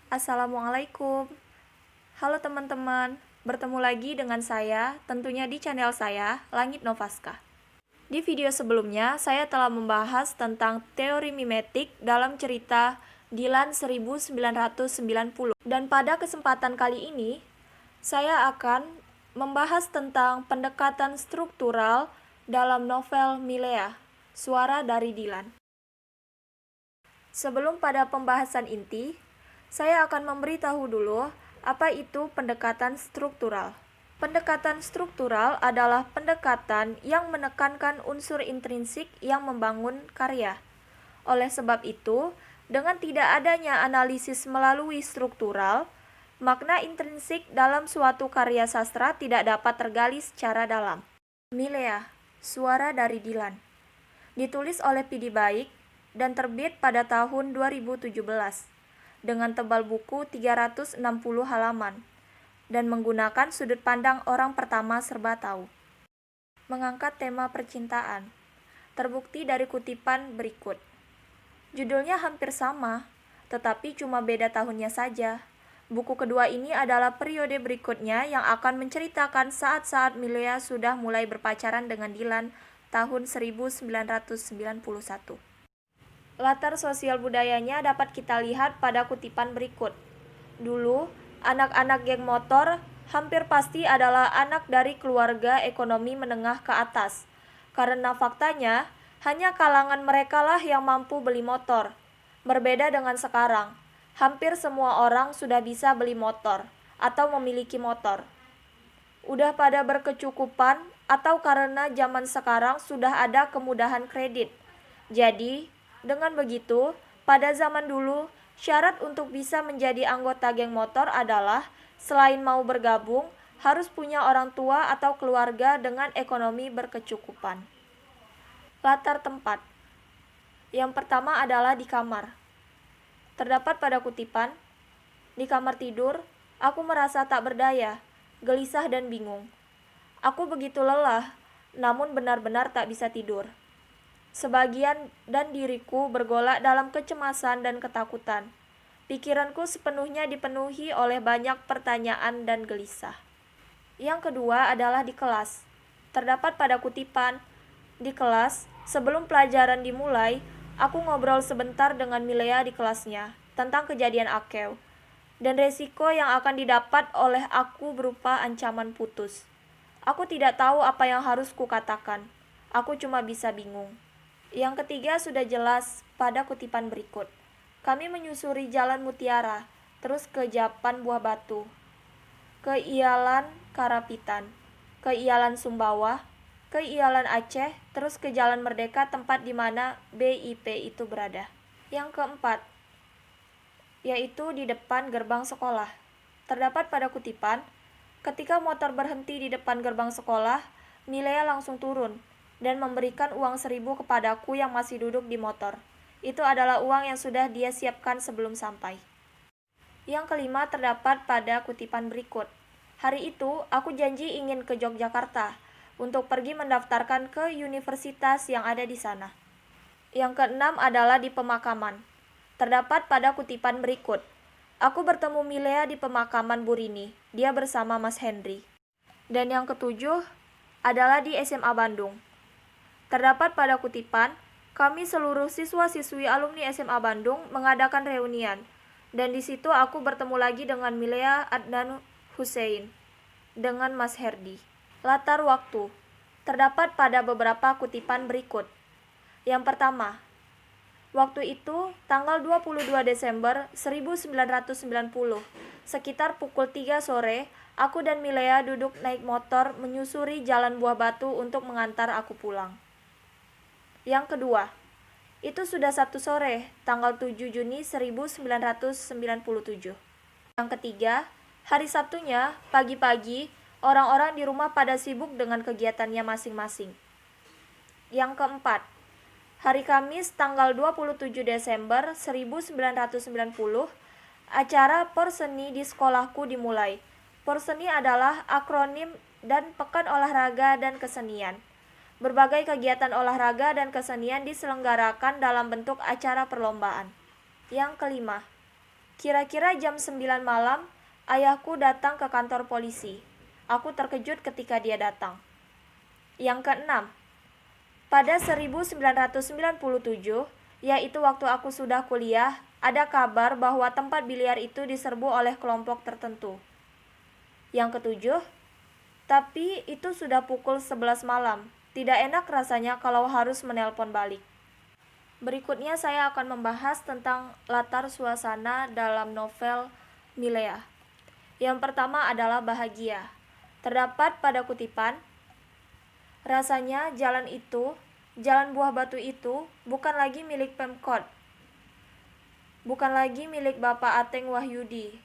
Assalamualaikum. Halo teman-teman, bertemu lagi dengan saya, tentunya di channel saya, Langit Novaska. Di video sebelumnya, saya telah membahas tentang teori mimetik dalam cerita Dylan 1990. Dan pada kesempatan kali ini, saya akan membahas tentang pendekatan struktural dalam novel Milea, Suara dari Dylan. Sebelum pada pembahasan inti, saya akan memberitahu dulu apa itu pendekatan struktural. Pendekatan struktural adalah pendekatan yang menekankan unsur intrinsik yang membangun karya. Oleh sebab itu, dengan tidak adanya analisis melalui struktural, makna intrinsik dalam suatu karya sastra tidak dapat tergali secara dalam. Milea, Suara dari Dylan, ditulis oleh Pidi Baik dan terbit pada tahun 2017 dengan tebal buku 360 halaman dan menggunakan sudut pandang orang pertama serba tahu. Mengangkat tema percintaan, terbukti dari kutipan berikut. Judulnya hampir sama, tetapi cuma beda tahunnya saja. Buku kedua ini adalah periode berikutnya yang akan menceritakan saat-saat Milea sudah mulai berpacaran dengan Dylan tahun 1991. Latar sosial budayanya dapat kita lihat pada kutipan berikut. Dulu, anak-anak geng motor hampir pasti adalah anak dari keluarga ekonomi menengah ke atas. Karena faktanya, hanya kalangan merekalah yang mampu beli motor. Berbeda dengan sekarang, hampir semua orang sudah bisa beli motor atau memiliki motor. Udah pada berkecukupan atau karena zaman sekarang sudah ada kemudahan kredit. Jadi, dengan begitu, pada zaman dulu, syarat untuk bisa menjadi anggota geng motor adalah selain mau bergabung, harus punya orang tua atau keluarga dengan ekonomi berkecukupan. Latar tempat. Yang pertama adalah di kamar. Terdapat pada kutipan, di kamar tidur, aku merasa tak berdaya, gelisah dan bingung. Aku begitu lelah, namun benar-benar tak bisa tidur. Sebagian dan diriku bergolak dalam kecemasan dan ketakutan. Pikiranku sepenuhnya dipenuhi oleh banyak pertanyaan dan gelisah. Yang kedua adalah di kelas. Terdapat pada kutipan, di kelas, sebelum pelajaran dimulai, aku ngobrol sebentar dengan Milea di kelasnya tentang kejadian Akeu dan resiko yang akan didapat oleh aku berupa ancaman putus. Aku tidak tahu apa yang harus kukatakan. Aku cuma bisa bingung. Yang ketiga sudah jelas pada kutipan berikut. Kami menyusuri Jalan Mutiara, terus ke Japan Buah Batu, ke Iyalan Karapitan, ke Iyalan Sumbawa, ke Iyalan Aceh, terus ke Jalan Merdeka tempat di mana BIP itu berada. Yang keempat, yaitu di depan gerbang sekolah. Terdapat pada kutipan, ketika motor berhenti di depan gerbang sekolah, Milea langsung turun dan memberikan uang 1.000 kepadaku yang masih duduk di motor. Itu adalah uang yang sudah dia siapkan sebelum sampai. Yang kelima terdapat pada kutipan berikut. Hari itu, aku janji ingin ke Yogyakarta untuk pergi mendaftarkan ke universitas yang ada di sana. Yang keenam adalah di pemakaman. Terdapat pada kutipan berikut. Aku bertemu Milea di pemakaman Burini. Dia bersama Mas Henry. Dan yang ketujuh adalah di SMA Bandung. Terdapat pada kutipan, kami seluruh siswa-siswi alumni SMA Bandung mengadakan reunian, dan di situ aku bertemu lagi dengan Milea Adnan Hussein, dengan Mas Herdi. Latar waktu, terdapat pada beberapa kutipan berikut. Yang pertama, waktu itu tanggal 22 Desember 1990, sekitar pukul 3 sore, aku dan Milea duduk naik motor menyusuri Jalan Buah Batu untuk mengantar aku pulang. Yang kedua, itu sudah 1 sore, tanggal 7 Juni 1997. Yang ketiga, hari Sabtunya, pagi-pagi, orang-orang di rumah pada sibuk dengan kegiatannya masing-masing. Yang keempat, hari Kamis tanggal 27 Desember 1990, acara Porseni di sekolahku dimulai. Porseni adalah akronim dan Pekan Olahraga dan Kesenian. Berbagai kegiatan olahraga dan kesenian diselenggarakan dalam bentuk acara perlombaan. Yang kelima, Kira-kira jam 9 malam, ayahku datang ke kantor polisi. Aku terkejut ketika dia datang. Yang keenam, pada 1997, yaitu waktu aku sudah kuliah, ada kabar bahwa tempat biliar itu diserbu oleh kelompok tertentu. Yang ketujuh, tapi itu sudah pukul 11 malam. Tidak enak rasanya kalau harus menelpon balik. Berikutnya saya akan membahas tentang latar suasana dalam novel Milea. Yang pertama adalah bahagia. Terdapat pada kutipan, rasanya jalan buah batu itu bukan lagi milik Pemkot. Bukan lagi milik Bapak Ateng Wahyudi,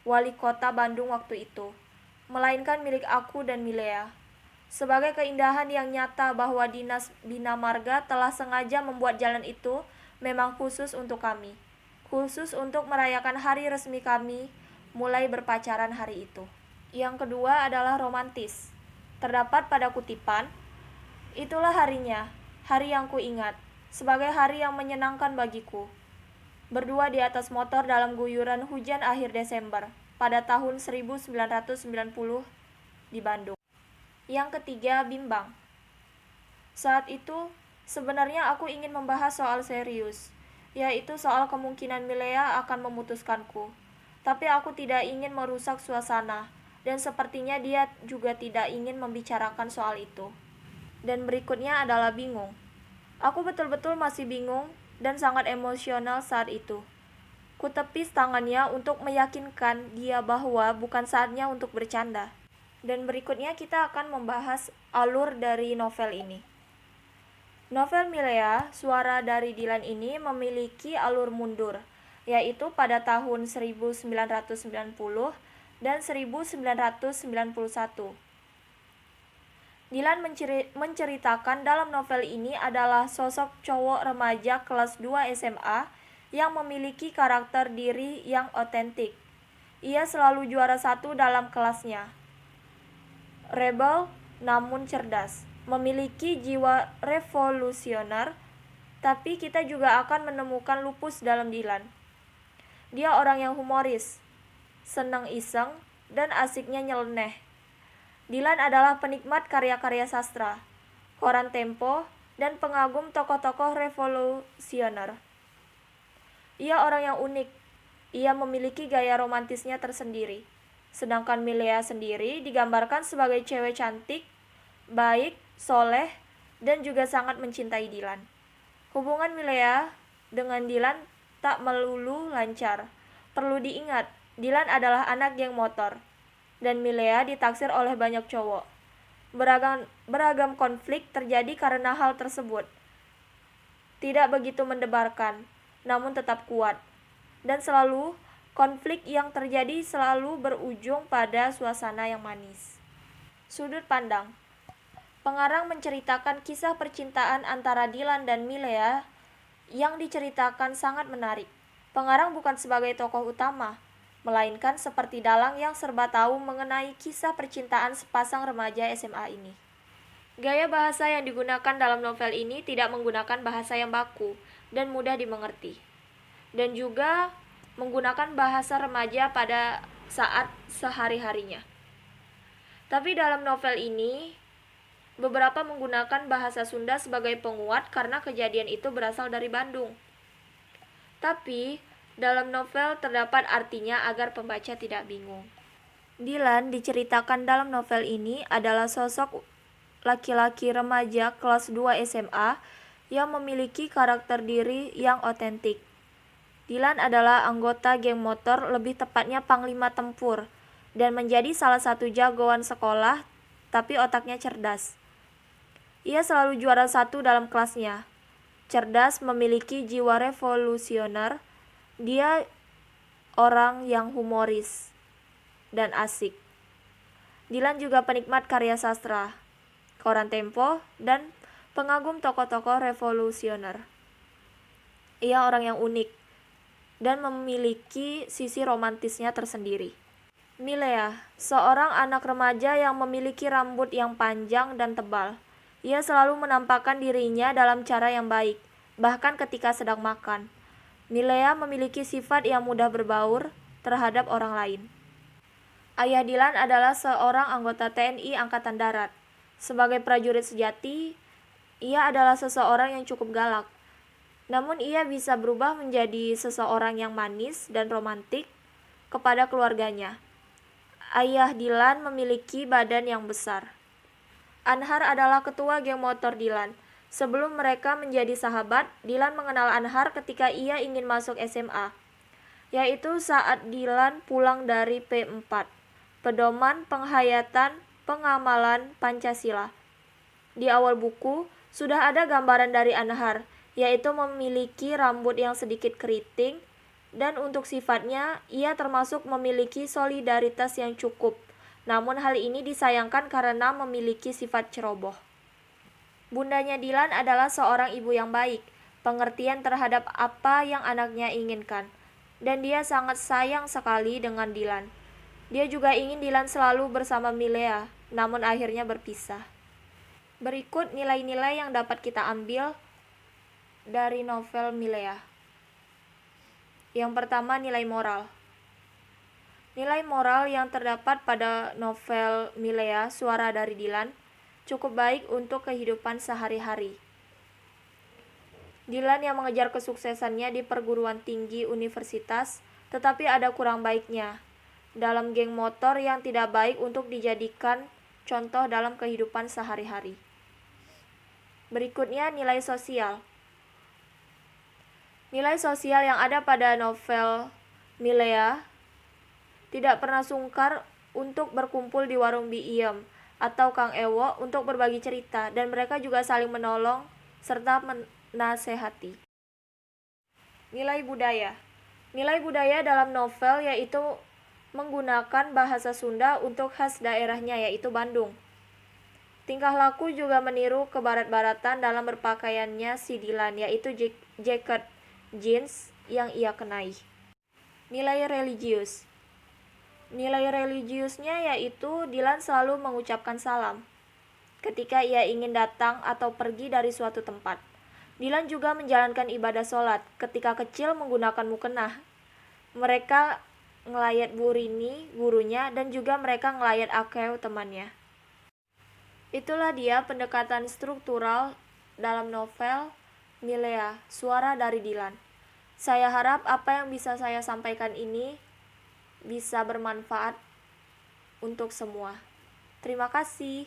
Wali Kota Bandung waktu itu, melainkan milik aku dan Milea. Sebagai keindahan yang nyata bahwa Dinas Bina Marga telah sengaja membuat jalan itu memang khusus untuk kami. Khusus untuk merayakan hari resmi kami mulai berpacaran hari itu. Yang kedua adalah romantis. Terdapat pada kutipan, itulah harinya, hari yang kuingat, sebagai hari yang menyenangkan bagiku. Berdua di atas motor dalam guyuran hujan akhir Desember pada tahun 1990 di Bandung. Yang ketiga, bimbang. Saat itu, sebenarnya aku ingin membahas soal serius, yaitu soal kemungkinan Milea akan memutuskanku. Tapi aku tidak ingin merusak suasana, dan sepertinya dia juga tidak ingin membicarakan soal itu. Dan berikutnya adalah bingung. Aku betul-betul masih bingung dan sangat emosional saat itu. Kutepis tangannya untuk meyakinkan dia bahwa bukan saatnya untuk bercanda. Dan berikutnya kita akan membahas alur dari novel ini. Novel Milea, Suara dari Dilan ini memiliki alur mundur, yaitu pada tahun 1990 dan 1991. Dilan menceritakan dalam novel ini adalah sosok cowok remaja kelas 2 SMA yang memiliki karakter diri yang otentik. Ia selalu juara 1 dalam kelasnya. Rebel namun cerdas, memiliki jiwa revolusioner, tapi kita juga akan menemukan lupus dalam Dilan. Dia orang yang humoris, senang iseng, dan asiknya nyeleneh. Dilan adalah penikmat karya-karya sastra, koran Tempo, dan pengagum tokoh-tokoh revolusioner. Ia orang yang unik, ia memiliki gaya romantisnya tersendiri. Sedangkan Milea sendiri digambarkan sebagai cewek cantik, baik, soleh, dan juga sangat mencintai Dilan. Hubungan Milea dengan Dilan tak melulu lancar. Perlu diingat, Dilan adalah anak geng motor, dan Milea ditaksir oleh banyak cowok. Beragam konflik terjadi karena hal tersebut. Tidak begitu mendebarkan, namun tetap kuat. Dan konflik yang terjadi selalu berujung pada suasana yang manis. Sudut pandang. Pengarang menceritakan kisah percintaan antara Dilan dan Milea yang diceritakan sangat menarik. Pengarang bukan sebagai tokoh utama, melainkan seperti dalang yang serba tahu mengenai kisah percintaan sepasang remaja SMA ini. Gaya bahasa yang digunakan dalam novel ini tidak menggunakan bahasa yang baku dan mudah dimengerti, dan juga menggunakan bahasa remaja pada saat sehari-harinya. Tapi dalam novel ini, beberapa menggunakan bahasa Sunda sebagai penguat karena kejadian itu berasal dari Bandung. Tapi, dalam novel terdapat artinya agar pembaca tidak bingung. Dilan diceritakan dalam novel ini adalah sosok laki-laki remaja kelas 2 SMA yang memiliki karakter diri yang otentik. Dilan adalah anggota geng motor, lebih tepatnya panglima tempur, dan menjadi salah satu jagoan sekolah, tapi otaknya cerdas. Ia selalu juara 1 dalam kelasnya. Cerdas, memiliki jiwa revolusioner, dia orang yang humoris dan asik. Dilan juga penikmat karya sastra, koran Tempo, dan pengagum tokoh-tokoh revolusioner. Ia orang yang unik dan memiliki sisi romantisnya tersendiri. Milea, seorang anak remaja yang memiliki rambut yang panjang dan tebal. Ia selalu menampakkan dirinya dalam cara yang baik, bahkan ketika sedang makan. Milea memiliki sifat yang mudah berbaur terhadap orang lain. Ayah Dilan adalah seorang anggota TNI Angkatan Darat. Sebagai prajurit sejati, ia adalah seseorang yang cukup galak. Namun ia bisa berubah menjadi seseorang yang manis dan romantik kepada keluarganya. Ayah Dilan memiliki badan yang besar. Anhar adalah ketua geng motor Dilan. Sebelum mereka menjadi sahabat, Dilan mengenal Anhar ketika ia ingin masuk SMA, yaitu saat Dilan pulang dari P4, Pedoman Penghayatan Pengamalan Pancasila. Di awal buku, sudah ada gambaran dari Anhar, yaitu memiliki rambut yang sedikit keriting, dan untuk sifatnya, ia termasuk memiliki solidaritas yang cukup. Namun hal ini disayangkan karena memiliki sifat ceroboh. Bundanya Dilan adalah seorang ibu yang baik, pengertian terhadap apa yang anaknya inginkan, dan dia sangat sayang sekali dengan Dilan. Dia juga ingin Dilan selalu bersama Milea, namun akhirnya berpisah. Berikut nilai-nilai yang dapat kita ambil dari novel Milea. Yang pertama, nilai moral. Nilai moral yang terdapat pada novel Milea, Suara dari Dilan, cukup baik untuk kehidupan sehari-hari. Dilan yang mengejar kesuksesannya di perguruan tinggi universitas, tetapi ada kurang baiknya dalam geng motor yang tidak baik untuk dijadikan contoh dalam kehidupan sehari-hari. Berikutnya, nilai sosial. Nilai sosial yang ada pada novel Milea tidak pernah sungkar untuk berkumpul di warung Biem atau Kang Ewo untuk berbagi cerita, dan mereka juga saling menolong serta menasehati. Nilai budaya. Nilai budaya dalam novel yaitu menggunakan bahasa Sunda untuk khas daerahnya, yaitu Bandung. Tingkah laku juga meniru kebarat-baratan dalam berpakaiannya si Dilan, yaitu jaket jeans yang ia kenai. Nilai religius. Nilai religiusnya yaitu Dilan selalu mengucapkan salam ketika ia ingin datang atau pergi dari suatu tempat. Dilan juga menjalankan ibadah sholat ketika kecil menggunakan mukenah. Mereka ngelayat Burini, gurunya, dan juga mereka ngelayat Akeu, temannya. Itulah dia pendekatan struktural dalam novel Milea, Suara dari Dilan. Saya harap apa yang bisa saya sampaikan ini bisa bermanfaat untuk semua. Terima kasih.